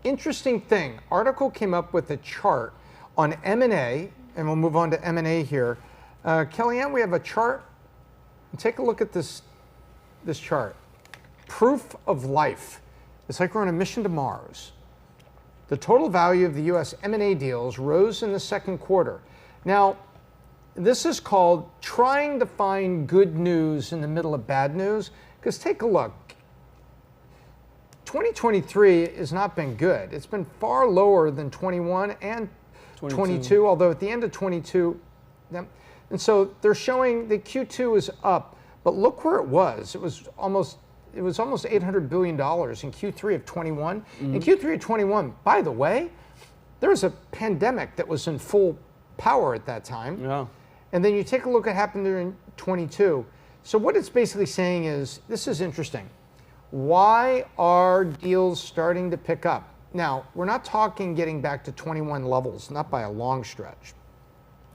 interesting thing. Article came up with a chart on M&A, and we'll move on to M&A here. Kellyanne, we have a chart. Take a look at this chart. Proof of life. It's like we're on a mission to Mars. The total value of the U.S. M&A deals rose in the second quarter. Now, this is called trying to find good news in the middle of bad news, because take a look. 2023 has not been good. It's been far lower than 21 and 22, although at the end of 22, and so they're showing that Q2 is up, but look where it was. It was almost $800 billion in Q3 of 21. In Q3 of 21, by the way, there was a pandemic that was in full power at that time. Yeah. And then you take a look at what happened there in 22. So what it's basically saying is, this is interesting. Why are deals starting to pick up? Now, we're not talking getting back to 21 levels, not by a long stretch,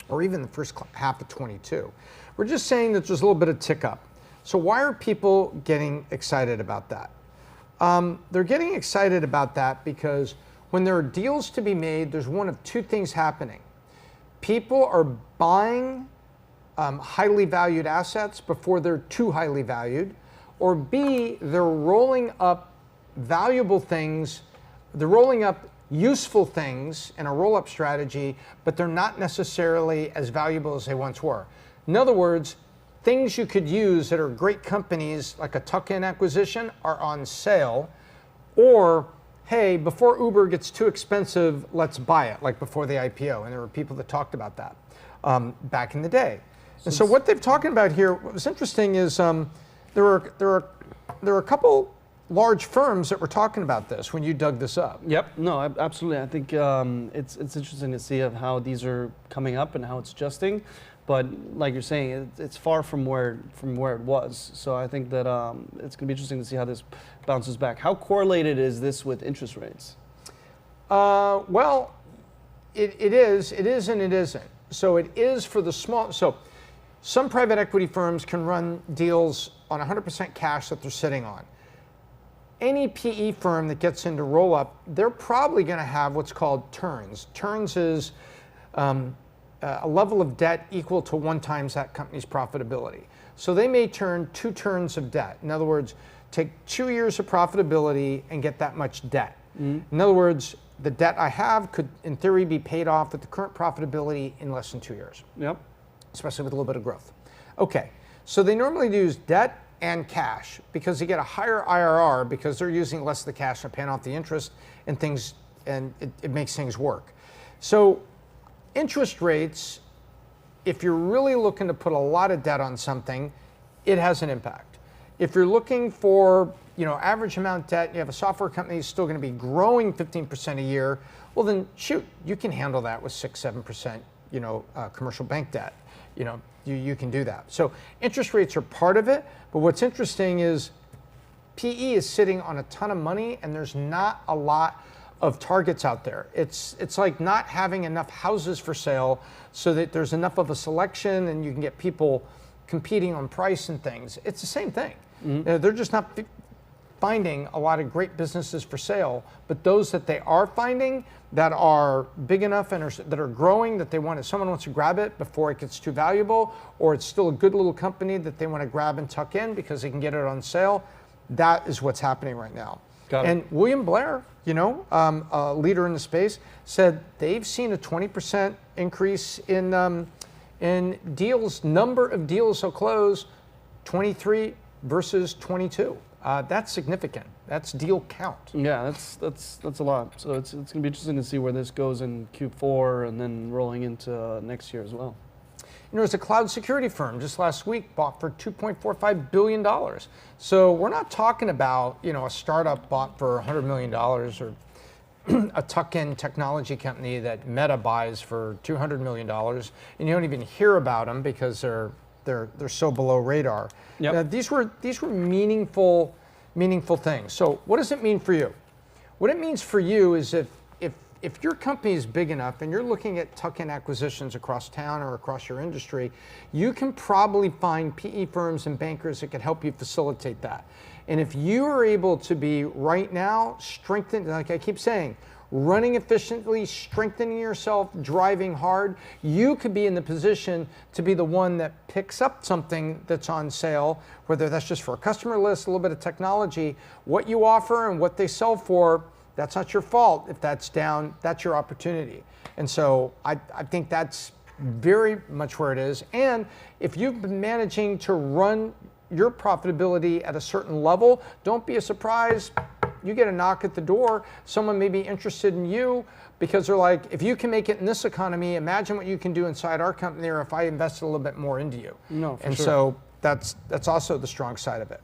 or even the first half of 22. We're just saying that there's a little bit of tick up. So why are people getting excited about that? They're getting excited about that because when there are deals to be made, there's one of two things happening. People are buying highly valued assets before they're too highly valued, or B, they're rolling up valuable things, they're rolling up useful things in a roll-up strategy, but they're not necessarily as valuable as they once were. In other words, things you could use that are great companies, like a tuck-in acquisition, are on sale, or hey, before Uber gets too expensive, let's buy it, like before the IPO. And there were people that talked about that back in the day. And so what they're talking about here, what was interesting is there are a couple large firms that were talking about this when you dug this up. Yep, no, absolutely. I think it's interesting to see how these are coming up and how it's adjusting. But like you're saying, it's far from where it was. So I think that it's going to be interesting to see how this bounces back. How correlated is this with interest rates? Well, it is and it isn't. So it is for the small. So some private equity firms can run deals on 100% cash that they're sitting on. Any PE firm that gets into roll-up, they're probably going to have what's called turns. Turns is a level of debt equal to 1 times that company's profitability. So they may turn 2 turns of debt. In other words, take 2 years of profitability and get that much debt. In other words, the debt I have could, in theory, be paid off with the current profitability in less than 2 years. Yep. Especially with a little bit of growth. Okay, so they normally use debt and cash because they get a higher IRR because they're using less of the cash and paying off the interest and things, and it makes things work. So interest rates, if you're really looking to put a lot of debt on something, it has an impact. If you're looking for, average amount debt, you have a software company that's still going to be growing 15% a year, well then shoot, you can handle that with 6-7%, commercial bank debt. You can do that. So interest rates are part of it, but what's interesting is PE is sitting on a ton of money and there's not a lot of targets out there. It's like not having enough houses for sale so that there's enough of a selection and you can get people competing on price and things. It's the same thing. They're just not finding a lot of great businesses for sale, but those that they are finding that are big enough and that are growing that someone wants to grab it before it gets too valuable, or it's still a good little company that they want to grab and tuck in because they can get it on sale. That is what's happening right now. Got it. And William Blair, a leader in the space, said they've seen a 20% increase in deals, number of deals so close, 23 versus 22. That's significant. That's deal count. Yeah, that's a lot. So it's going to be interesting to see where this goes in Q4 and then rolling into next year as well. There's a cloud security firm just last week bought for $2.45 billion. So we're not talking about, a startup bought for $100 million or a tuck-in technology company that Meta buys for $200 million, and you don't even hear about them because they're so below radar. Yep. These were meaningful things. So what does it mean for you? What it means for you is if if your company is big enough and you're looking at tuck-in acquisitions across town or across your industry, you can probably find PE firms and bankers that can help you facilitate that. And if you are able to be right now strengthened, like I keep saying, running efficiently, strengthening yourself, driving hard, you could be in the position to be the one that picks up something that's on sale, whether that's just for a customer list, a little bit of technology. What you offer and what they sell for, that's not your fault. If that's down, that's your opportunity. And so I think that's very much where it is. And if you've been managing to run your profitability at a certain level, don't be surprised. You get a knock at the door, someone may be interested in you because they're like, if you can make it in this economy, imagine what you can do inside our company or if I invested a little bit more into you. No, for and sure. so that's also the strong side of it.